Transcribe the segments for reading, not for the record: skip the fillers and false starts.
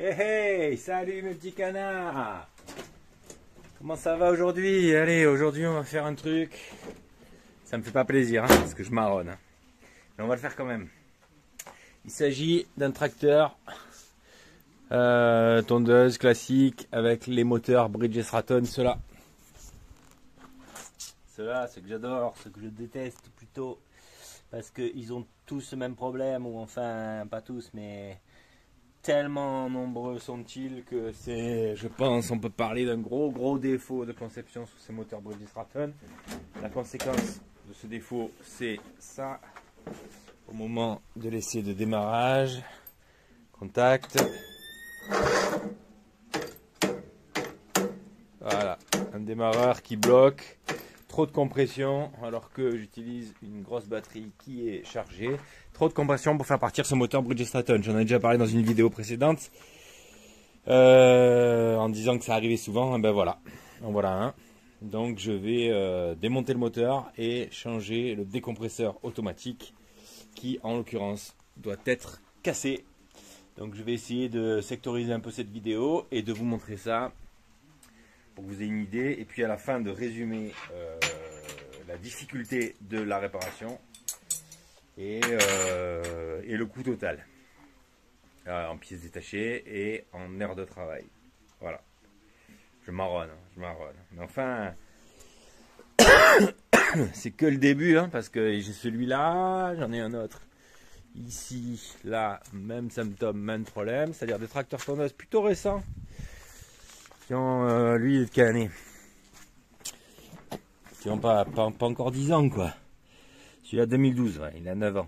Hey hey, salut mes petits canards. Comment ça va aujourd'hui? Allez, aujourd'hui on va faire un truc. Ça me fait pas plaisir, hein, parce que je marronne. Hein. Mais on va le faire quand même. Il s'agit d'un tracteur tondeuse classique avec les moteurs Bridges Stratton, ceux-là. Ceux-là, ceux que j'adore, ceux que je déteste plutôt. Parce qu'ils ont tous le même problème, ou enfin, pas tous, mais tellement nombreux sont-ils que c'est, je pense, on peut parler d'un gros défaut de conception sous ces moteurs Bridges Stratton. La conséquence de ce défaut, c'est ça. Au moment de l'essai de démarrage, contact. Voilà, un démarreur qui bloque. Trop de compression alors que j'utilise une grosse batterie qui est chargée. Trop de compression pour faire partir ce moteur Bridges Stratton. J'en ai déjà parlé dans une vidéo précédente en disant que ça arrivait souvent. Et ben voilà, en voilà un. Donc je vais démonter le moteur et changer le décompresseur automatique qui en l'occurrence doit être cassé. Donc je vais essayer de sectoriser un peu cette vidéo et de vous montrer ça pour que vous ayez une idée, et puis à la fin de résumer la difficulté de la réparation et le coût total en pièces détachées et en heures de travail. Voilà, je marronne, mais enfin c'est que le début, hein, parce que j'ai celui-là, j'en ai un autre ici, là, même symptôme, même problème, c'est-à-dire des tracteurs tondeuses plutôt récents qui ont, lui, il est de quelle année? Qui n'ont pas encore 10 ans, quoi. Celui-là, 2012, ouais, il a 9 ans.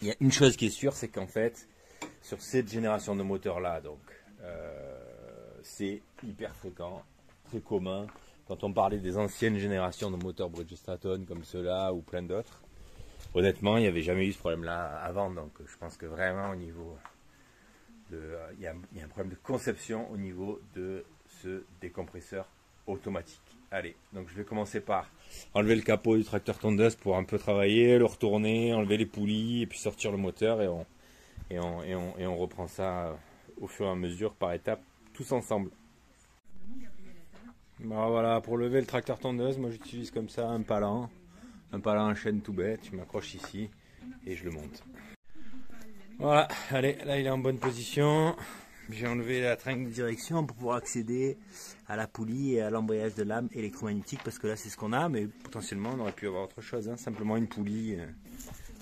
Il y a une chose qui est sûre, c'est qu'en fait, sur cette génération de moteurs-là, donc, c'est hyper fréquent, très commun. Quand on parlait des anciennes générations de moteurs Bridges Stratton, comme ceux-là, ou plein d'autres, honnêtement, il n'y avait jamais eu ce problème-là avant, donc je pense que vraiment, au niveau... il y a un problème de conception au niveau de ce décompresseur automatique. Allez, donc je vais commencer par enlever le capot du tracteur tondeuse pour un peu travailler, le retourner, enlever les poulies et puis sortir le moteur et on reprend ça au fur et à mesure par étapes tous ensemble. Bon, voilà, pour lever le tracteur tondeuse, moi j'utilise comme ça un palan en chaîne tout bête, je m'accroche ici et je le monte. Voilà, allez, là il est en bonne position. J'ai enlevé la tringle de direction pour pouvoir accéder à la poulie et à l'embrayage de lame électromagnétique, parce que là c'est ce qu'on a, mais potentiellement on aurait pu avoir autre chose, hein, simplement une poulie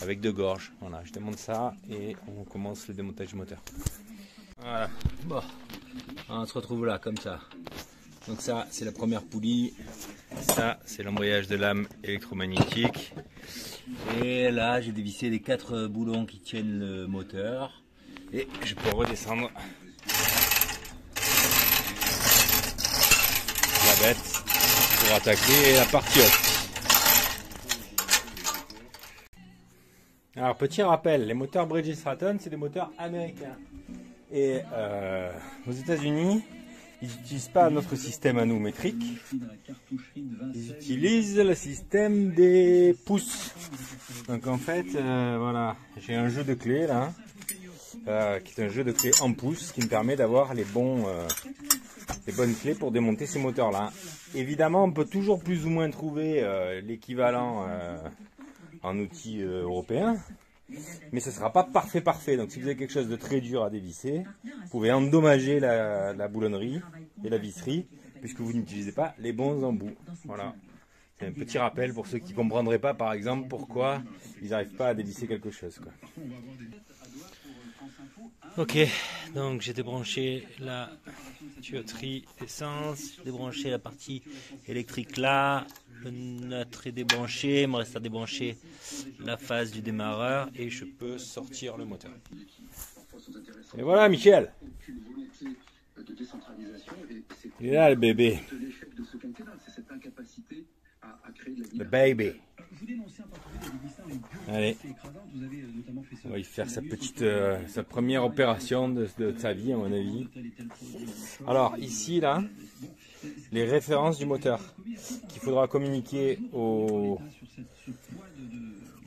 avec deux gorges. Voilà, je démonte ça et on commence le démontage du moteur. Voilà, bon, on se retrouve là comme ça. Donc ça c'est la première poulie, ça c'est l'embrayage de lame électromagnétique. Et là j'ai dévissé les 4 boulons qui tiennent le moteur et je peux redescendre la bête pour attaquer la partie haute. Alors petit rappel, les moteurs Bridges Stratton c'est des moteurs américains et aux États-Unis ils n'utilisent pas notre système à nous métrique, ils utilisent le système des pouces. Donc en fait, voilà, j'ai un jeu de clés là, qui est un jeu de clés en pouces qui me permet d'avoir les bonnes clés pour démonter ces moteurs là. Évidemment, on peut toujours plus ou moins trouver l'équivalent en outils européens. Mais ce ne sera pas parfait. Donc si vous avez quelque chose de très dur à dévisser, vous pouvez endommager la boulonnerie et la visserie, puisque vous n'utilisez pas les bons embouts. Voilà. C'est un petit rappel pour ceux qui ne comprendraient pas, par exemple, pourquoi ils n'arrivent pas à dévisser quelque chose, quoi. Ok, donc j'ai débranché la tuyauterie essence, j'ai débranché la partie électrique là, le neutre est débranché, il me reste à débrancher la phase du démarreur et je peux sortir le moteur. Et voilà Michel, il est là le bébé, le baby. Allez, on va y faire sa première opération de sa vie à mon avis. Alors ici là, les références du moteur qu'il faudra communiquer au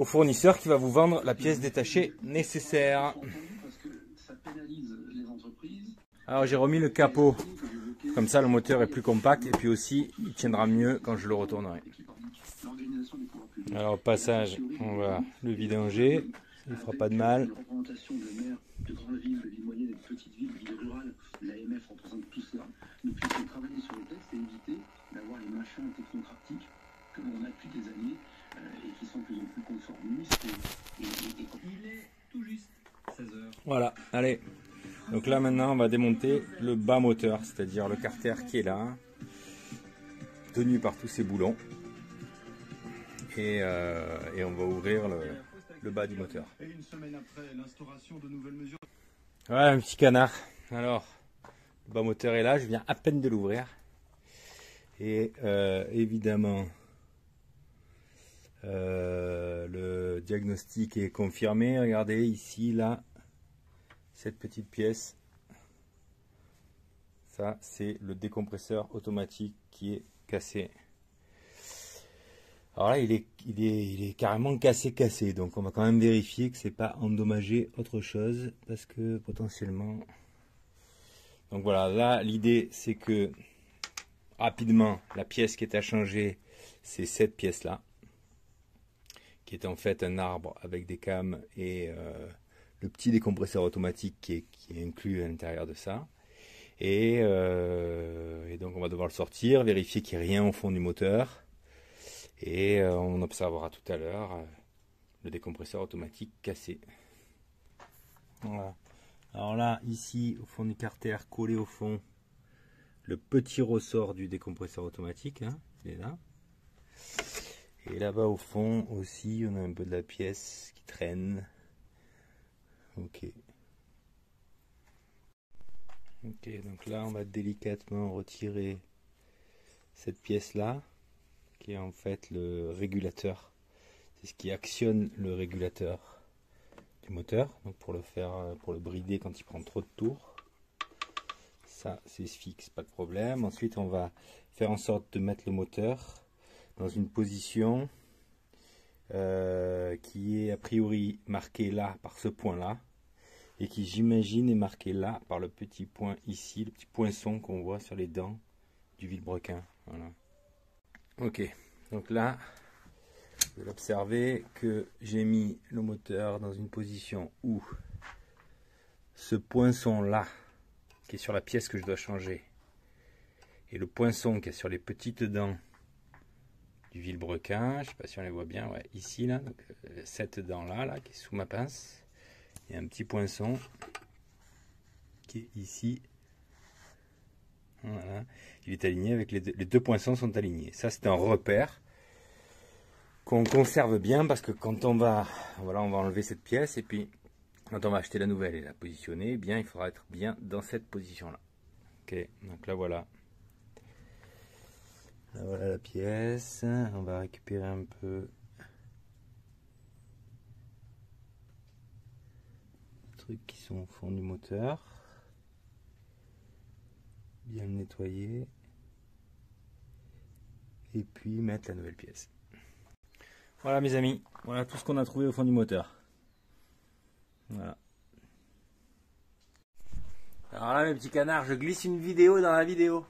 fournisseur qui va vous vendre la pièce détachée nécessaire. Alors j'ai remis le capot, comme ça le moteur est plus compact et puis aussi il tiendra mieux quand je le retournerai. Alors au passage, on va le vidanger, il ne fera pas de mal. Voilà, allez. Donc là maintenant on va démonter le bas moteur, c'est-à-dire le carter qui est là, tenu par tous ces boulons. Et on va ouvrir le bas du moteur. Voilà un petit canard. Alors, le bas moteur est là, je viens à peine de l'ouvrir. Et évidemment, le diagnostic est confirmé. Regardez ici, là, cette petite pièce. Ça, c'est le décompresseur automatique qui est cassé. Alors là, il est carrément cassé. Donc on va quand même vérifier que c'est pas endommagé autre chose. Parce que potentiellement... Donc voilà, là, l'idée, c'est que rapidement, la pièce qui est à changer, c'est cette pièce-là. Qui est en fait un arbre avec des cames et le petit décompresseur automatique qui est inclus à l'intérieur de ça. Et donc on va devoir le sortir, vérifier qu'il n'y a rien au fond du moteur. Et on observera tout à l'heure le décompresseur automatique cassé. Voilà. Alors là, ici, au fond du carter, collé au fond, le petit ressort du décompresseur automatique, hein, il est là. Et là-bas au fond aussi, on a un peu de la pièce qui traîne. Ok. Ok, donc là, on va délicatement retirer cette pièce-là, qui est en fait le régulateur. C'est ce qui actionne le régulateur du moteur, donc pour le brider quand il prend trop de tours. Ça, c'est fixe, pas de problème. Ensuite, on va faire en sorte de mettre le moteur dans une position qui est a priori marquée là par ce point-là, et qui, j'imagine, est marquée là par le petit point ici, le petit poinçon qu'on voit sur les dents du vilebrequin. Voilà. Ok. Donc là, vous observez que j'ai mis le moteur dans une position où ce poinçon-là, qui est sur la pièce que je dois changer, et le poinçon qui est sur les petites dents du vilebrequin, je ne sais pas si on les voit bien, ouais, ici, là, donc, cette dent-là, qui est sous ma pince, il y a un petit poinçon qui est ici. Voilà. Il est aligné avec les deux poinçons sont alignés. Ça, c'est un repère qu'on conserve bien parce que quand on va enlever cette pièce et puis quand on va acheter la nouvelle et la positionner, eh bien, il faudra être bien dans cette position-là. Ok, donc là voilà. Là voilà la pièce. On va récupérer un peu les trucs qui sont au fond du moteur. Bien le nettoyer et puis mettre la nouvelle pièce. Voilà mes amis, voilà tout ce qu'on a trouvé au fond du moteur. Voilà. Alors là mes petits canards, je glisse une vidéo dans la vidéo.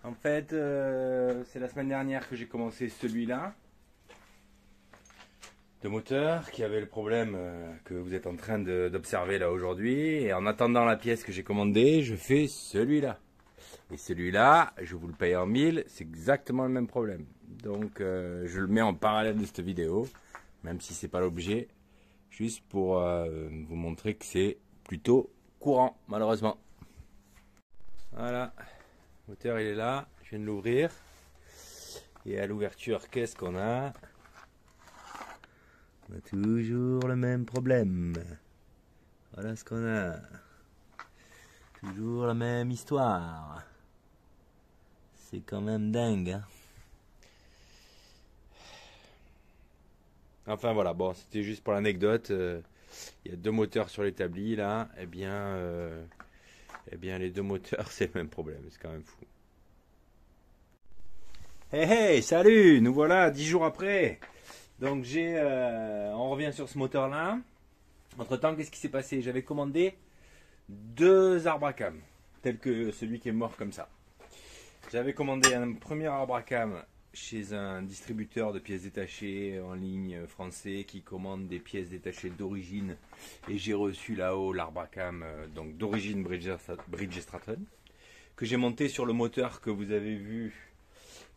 En fait, c'est la semaine dernière que j'ai commencé celui-là de moteur qui avait le problème que vous êtes en train d'observer là aujourd'hui. Et en attendant la pièce que j'ai commandée, je fais celui-là. Et celui-là, je vous le paye en 1000, c'est exactement le même problème. Donc je le mets en parallèle de cette vidéo, même si c'est pas l'objet, juste pour vous montrer que c'est plutôt courant, malheureusement. Voilà, le moteur il est là, je viens de l'ouvrir. Et à l'ouverture, qu'est-ce qu'on a? On a toujours le même problème. Voilà ce qu'on a. Toujours la même histoire. C'est quand même dingue, hein. Enfin voilà, bon, c'était juste pour l'anecdote. Il y a deux moteurs sur l'établi là. Eh bien, les deux moteurs, c'est le même problème. C'est quand même fou. Hey hey, salut, nous voilà 10 jours après. Donc on revient sur ce moteur là. Entre temps, qu'est-ce qui s'est passé? J'avais commandé 2 arbres à cam, tel que celui qui est mort comme ça. J'avais commandé un premier arbre à cam chez un distributeur de pièces détachées en ligne français qui commande des pièces détachées d'origine, et j'ai reçu là-haut l'arbre à cam donc d'origine Bridgestratton, que j'ai monté sur le moteur que vous avez vu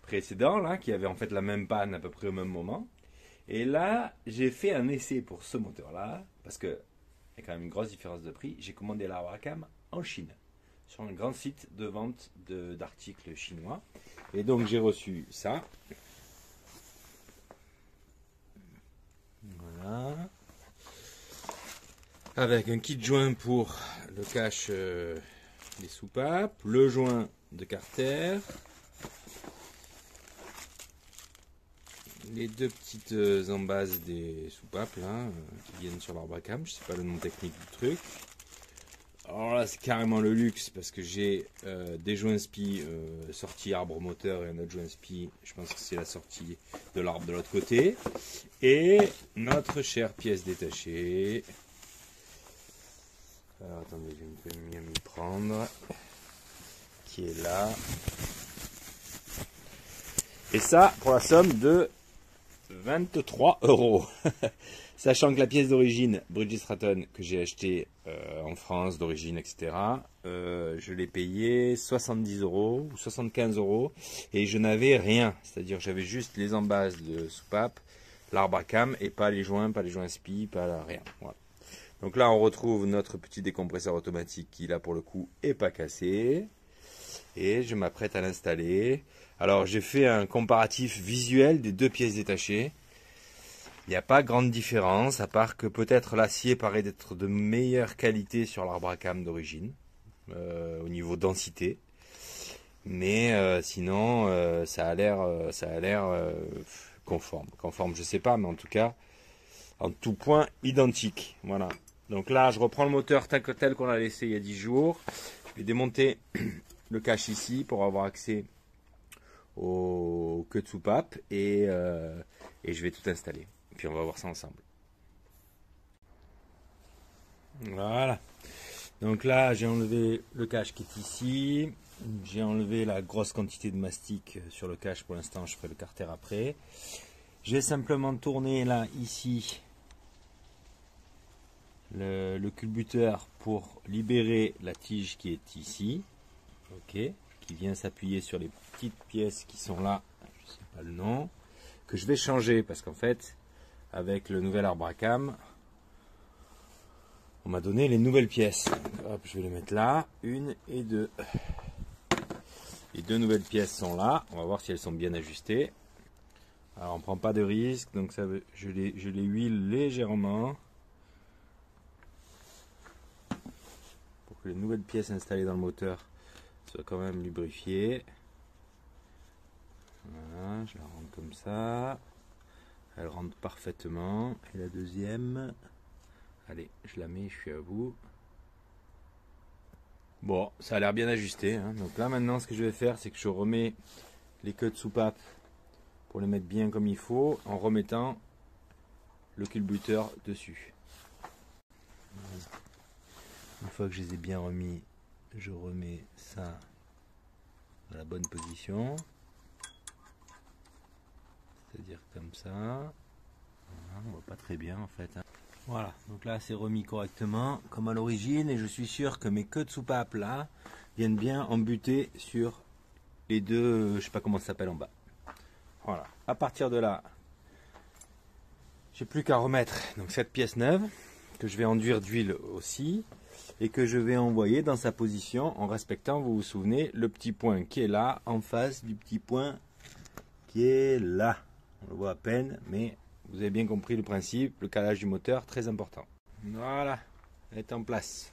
précédent là, qui avait en fait la même panne à peu près au même moment. Et là j'ai fait un essai pour ce moteur là, parce que il y a quand même une grosse différence de prix. J'ai commandé l'arbre à cam en Chine, sur un grand site de vente d'articles chinois. Et donc j'ai reçu ça. Voilà. Avec un kit joint pour le cache des soupapes, le joint de carter, les 2 petites embases des soupapes là, qui viennent sur l'arbre à cam. Je sais pas le nom technique du truc. Alors là c'est carrément le luxe, parce que j'ai des joints spi sortie arbre moteur et un autre joint spi, je pense que c'est la sortie de l'arbre de l'autre côté, et notre chère pièce détachée. Alors attendez, je vais mieux m'y prendre, qui est là, et ça pour la somme de 23 €. Sachant que la pièce d'origine Bridgestratton que j'ai achetée en France d'origine, etc., je l'ai payé 70 € ou 75 € et je n'avais rien. C'est-à-dire j'avais juste les embases de soupape, l'arbre à cam, et pas les joints spi, pas rien. Voilà. Donc là on retrouve notre petit décompresseur automatique qui là pour le coup est pas cassé. Et je m'apprête à l'installer. Alors j'ai fait un comparatif visuel des 2 pièces détachées. Il n'y a pas grande différence, à part que peut-être l'acier paraît d'être de meilleure qualité sur l'arbre à cam d'origine, au niveau densité. Mais sinon, ça a l'air conforme. Conforme, je sais pas, mais en tout cas, en tout point identique. Voilà. Donc là, je reprends le moteur tel qu'on l'a laissé il y a 10 jours. Je vais démonter le cache ici pour avoir accès au queue de soupape, et je vais tout installer. Et puis on va voir ça ensemble. Voilà. Donc là, j'ai enlevé le cache qui est ici. J'ai enlevé la grosse quantité de mastic sur le cache pour l'instant. Je ferai le carter après. J'ai simplement tourné là, ici, le culbuteur pour libérer la tige qui est ici. Ok. Qui vient s'appuyer sur les petites pièces qui sont là. Je ne sais pas le nom. Que je vais changer parce qu'en fait, avec le nouvel arbre à cam, on m'a donné les nouvelles pièces. Donc, hop, je vais les mettre là, 1 et 2. Les 2 nouvelles pièces sont là. On va voir si elles sont bien ajustées. Alors on ne prend pas de risque, donc ça, je les huile légèrement pour que les nouvelles pièces installées dans le moteur soient quand même lubrifiées. Voilà, je la rentre comme ça. Elle rentre parfaitement. Et la deuxième, allez, je la mets, je suis à vous. Bon, ça a l'air bien ajusté, hein. Donc là maintenant, ce que je vais faire, c'est que je remets les queues de soupape pour les mettre bien comme il faut, en remettant le culbuteur dessus. Une fois que je les ai bien remis, je remets ça dans la bonne position. C'est-à-dire comme ça. Voilà, on voit pas très bien en fait, hein. Voilà, donc là c'est remis correctement comme à l'origine, et je suis sûr que mes queues de soupape là viennent bien embuter sur les 2, je sais pas comment ça s'appelle en bas. Voilà, à partir de là, j'ai plus qu'à remettre donc cette pièce neuve que je vais enduire d'huile aussi, et que je vais envoyer dans sa position en respectant, vous vous souvenez, le petit point qui est là en face du petit point qui est là. On le voit à peine, mais vous avez bien compris le principe, le calage du moteur, très important. Voilà, elle est en place.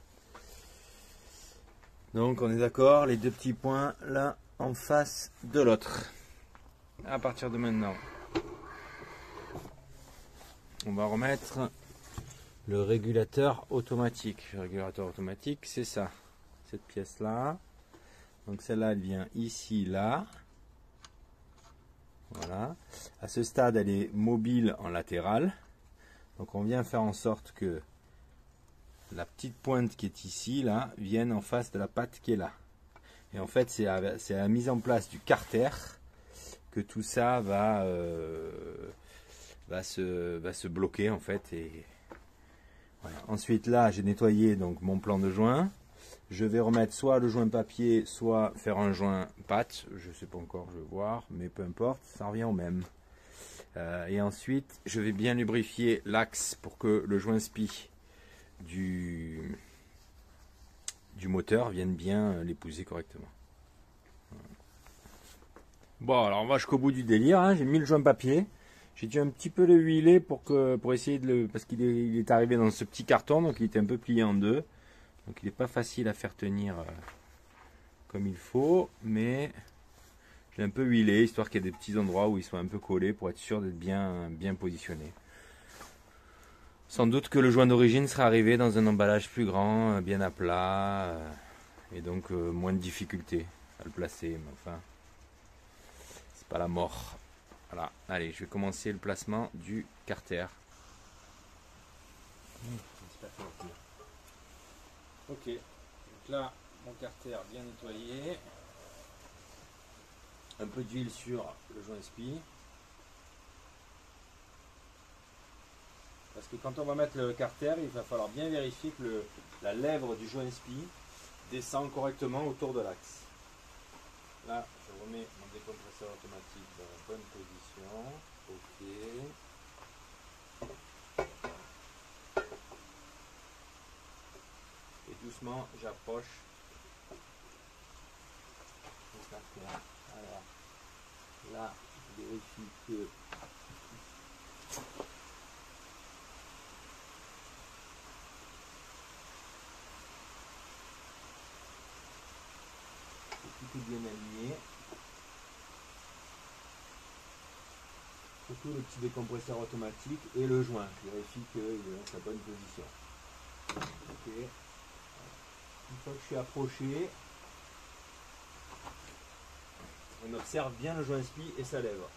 Donc on est d'accord, les 2 petits points l'un en face de l'autre. À partir de maintenant, on va remettre le régulateur automatique. Le régulateur automatique, c'est ça, cette pièce-là. Donc celle-là, elle vient ici, là. Voilà. À ce stade, elle est mobile en latéral. Donc on vient faire en sorte que la petite pointe qui est ici, là, vienne en face de la patte qui est là. Et en fait, c'est à la mise en place du carter que tout ça va se bloquer en fait. Et voilà. Ensuite, là, j'ai nettoyé donc mon plan de joint. Je vais remettre soit le joint papier, soit faire un joint pâte. Je ne sais pas encore, je vais voir, mais peu importe, ça revient au même. Et ensuite, je vais bien lubrifier l'axe pour que le joint spi du moteur vienne bien l'épouser correctement. Bon, alors on va jusqu'au bout du délire, hein. J'ai mis le joint papier. J'ai dû un petit peu le huiler pour essayer de le... Parce qu'il est arrivé dans ce petit carton, donc il était un peu plié en deux. Donc il n'est pas facile à faire tenir comme il faut, mais j'ai un peu huilé, histoire qu'il y ait des petits endroits où ils soient un peu collés pour être sûr d'être bien positionnés. Sans doute que le joint d'origine sera arrivé dans un emballage plus grand, bien à plat, et donc moins de difficulté à le placer, mais enfin, c'est pas la mort. Voilà, allez, je vais commencer le placement du carter. Ok, donc là, mon carter bien nettoyé. Un peu d'huile sur le joint spi. Parce que quand on va mettre le carter, il va falloir bien vérifier que la lèvre du joint spi descend correctement autour de l'axe. Là, je remets mon décompresseur automatique dans la bonne position. Ok. Et doucement, j'approche le carter. Alors, là, je vérifie que tout est bien aligné. Surtout le petit décompresseur automatique et le joint. Je vérifie qu'il est dans sa bonne position. Ok. Une fois que je suis approché, on observe bien le joint spi et sa lèvre.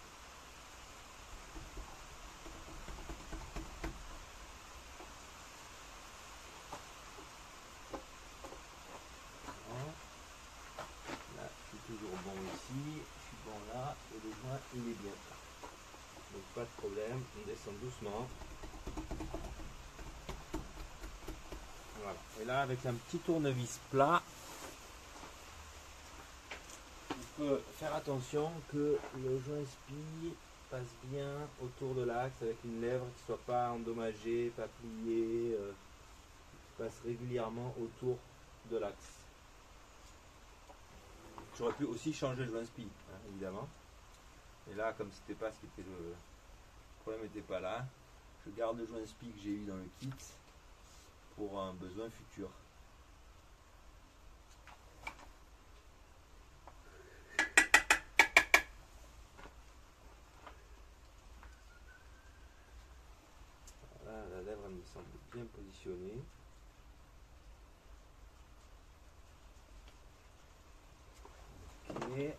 Là, je suis toujours bon ici, je suis bon là, et le joint il est bien. Donc pas de problème, on descend doucement. Voilà. Et là, avec un petit tournevis plat, on peut faire attention que le joint spi passe bien autour de l'axe avec une lèvre qui ne soit pas endommagée, pas pliée, qui passe régulièrement autour de l'axe. J'aurais pu aussi changer le joint spi, hein, évidemment. Et là, comme c'était pas ce qui était le problème n'était pas là, je garde le joint spi que j'ai eu dans le kit pour un besoin futur. Voilà, la lèvre me semble bien positionnée. Ok.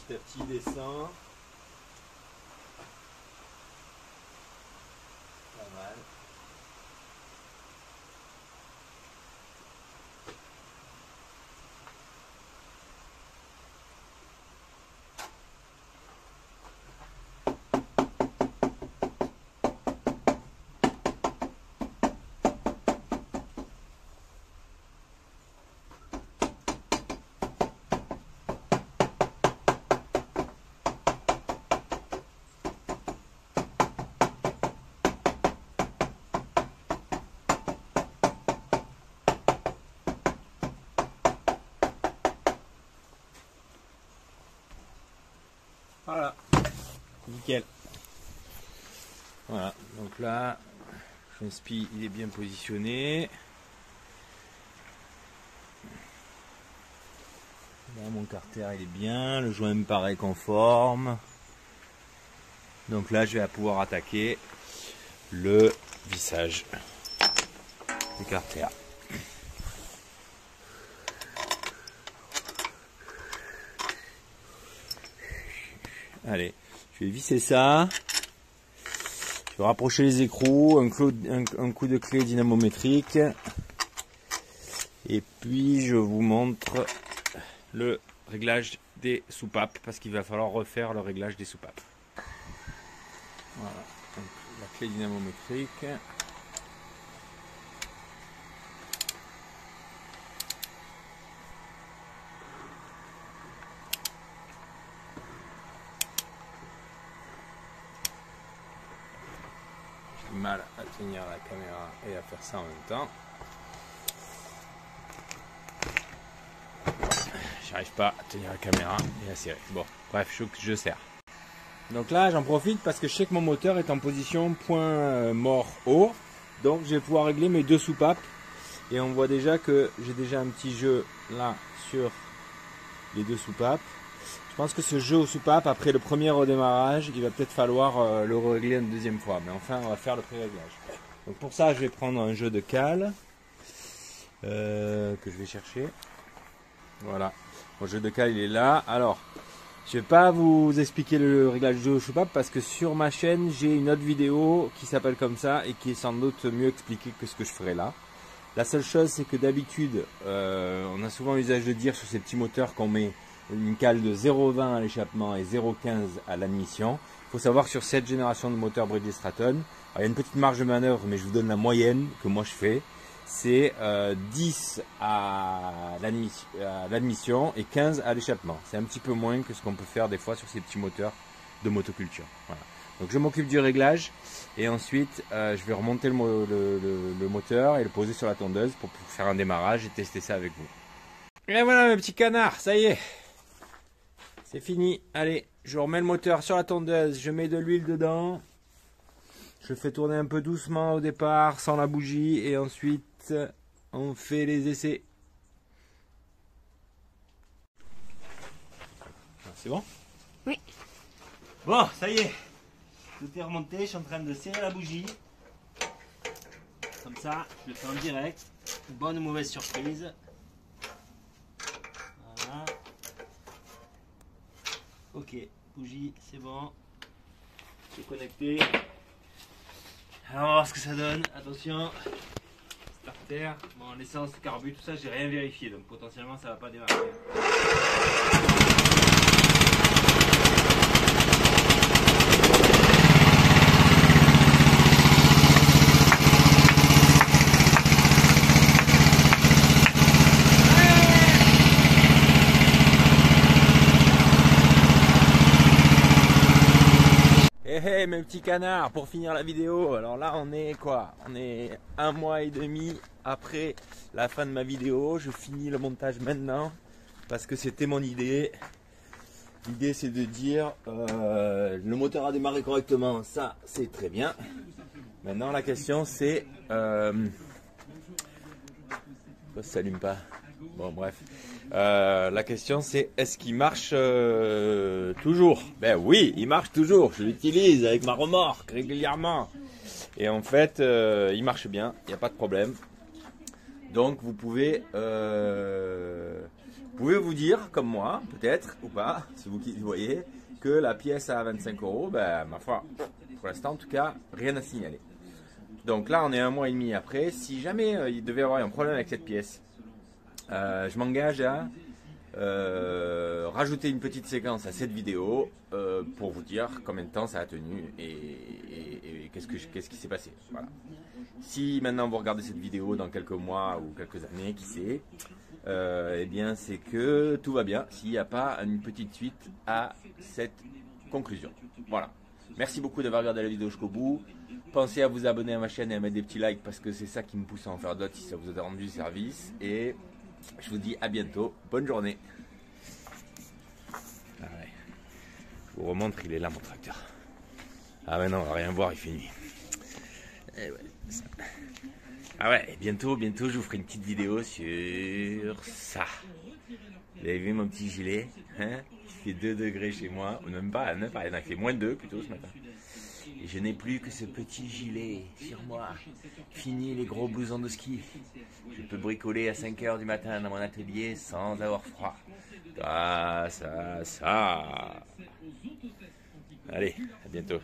Petit à petit, il descend. Pas mal. Voilà, nickel. Voilà, donc là, le spi il est bien positionné. Là, mon carter il est bien, le joint me paraît conforme. Donc là, je vais pouvoir attaquer le vissage du carter. Allez, je vais visser ça. Je vais rapprocher les écrous, un coup de clé dynamométrique. Et puis je vous montre le réglage des soupapes parce qu'il va falloir refaire le réglage des soupapes. Voilà, donc la clé dynamométrique. J'ai du mal à tenir la caméra et à faire ça en même temps. J'arrive pas à tenir la caméra et à serrer. Bon, bref, je serre. Donc là, j'en profite parce que je sais que mon moteur est en position point mort haut. Donc je vais pouvoir régler mes deux soupapes. Et on voit déjà que j'ai déjà un petit jeu là sur les deux soupapes. Je pense que ce jeu aux soupapes, après le premier redémarrage, il va peut-être falloir le régler une deuxième fois. Mais enfin, on va faire le pré-réglage. Donc pour ça, je vais prendre un jeu de cale que je vais chercher. Voilà. Mon jeu de cale il est là. Alors, je vais pas vous expliquer le réglage du jeu aux soupapes parce que sur ma chaîne j'ai une autre vidéo qui s'appelle comme ça et qui est sans doute mieux expliquée que ce que je ferai là. La seule chose c'est que d'habitude on a souvent l'usage de dire sur ces petits moteurs qu'on met une cale de 0,20 à l'échappement et 0,15 à l'admission. Il faut savoir que sur cette génération de moteurs Bridgestone, il y a une petite marge de manœuvre mais je vous donne la moyenne que moi je fais. C'est 10 à l'admission et 15 à l'échappement. C'est un petit peu moins que ce qu'on peut faire des fois sur ces petits moteurs de motoculture. Voilà. Donc je m'occupe du réglage et ensuite je vais remonter le moteur et le poser sur la tondeuse pour faire un démarrage et tester ça avec vous. Et voilà mes petits canards, ça y est. C'est fini. Allez, je remets le moteur sur la tondeuse, je mets de l'huile dedans. Je fais tourner un peu doucement au départ, sans la bougie, et ensuite on fait les essais. C'est bon? Oui. Bon, ça y est. Tout est remonté, je suis en train de serrer la bougie. Comme ça, je le fais en direct. Bonne ou mauvaise surprise. Voilà. Ok, bougie, c'est bon. C'est connecté. Alors on va voir ce que ça donne. Attention. Starter. Bon, l'essence, le carbu, tout ça, j'ai rien vérifié. Donc potentiellement, ça va pas démarrer. Hey, mes petits canards, pour finir la vidéo, alors là on est quoi? On est 1 mois et demi après la fin de ma vidéo. Je finis le montage maintenant parce que c'était mon idée. L'idée c'est de dire le moteur a démarré correctement, ça c'est très bien. Maintenant la question c'est pourquoi ça s'allume pas? Bon bref, la question c'est est-ce qu'il marche toujours? Ben oui, il marche toujours, je l'utilise avec ma remorque régulièrement. Et en fait, il marche bien, il n'y a pas de problème. Donc vous pouvez vous dire, comme moi, peut-être, ou pas, c'est vous qui voyez, que la pièce à 25 €, ben ma foi, pour l'instant en tout cas, rien à signaler. Donc là on est 1 mois et demi après, si jamais il devait y avoir un problème avec cette pièce, je m'engage à rajouter une petite séquence à cette vidéo pour vous dire combien de temps ça a tenu et qu'est-ce qui s'est passé. Voilà. Si maintenant vous regardez cette vidéo dans quelques mois ou quelques années, qui sait, eh bien c'est que tout va bien s'il n'y a pas une petite suite à cette conclusion. Voilà. Merci beaucoup d'avoir regardé la vidéo jusqu'au bout. Pensez à vous abonner à ma chaîne et à mettre des petits likes parce que c'est ça qui me pousse à en faire d'autres si ça vous a rendu service. Et je vous dis à bientôt. Bonne journée. Ah ouais. Je vous remontre, il est là mon tracteur. Ah ouais non, on va rien voir, il fait nuit. Et ouais, ça. Ah ouais, bientôt, je vous ferai une petite vidéo sur ça. Vous avez vu mon petit gilet, hein? Il fait 2 degrés chez moi, ou même pas, il fait moins 2 plutôt ce matin. Et je n'ai plus que ce petit gilet sur moi. Fini les gros blousons de ski. Je peux bricoler à 5 h du matin dans mon atelier sans avoir froid. Ça. Allez, à bientôt.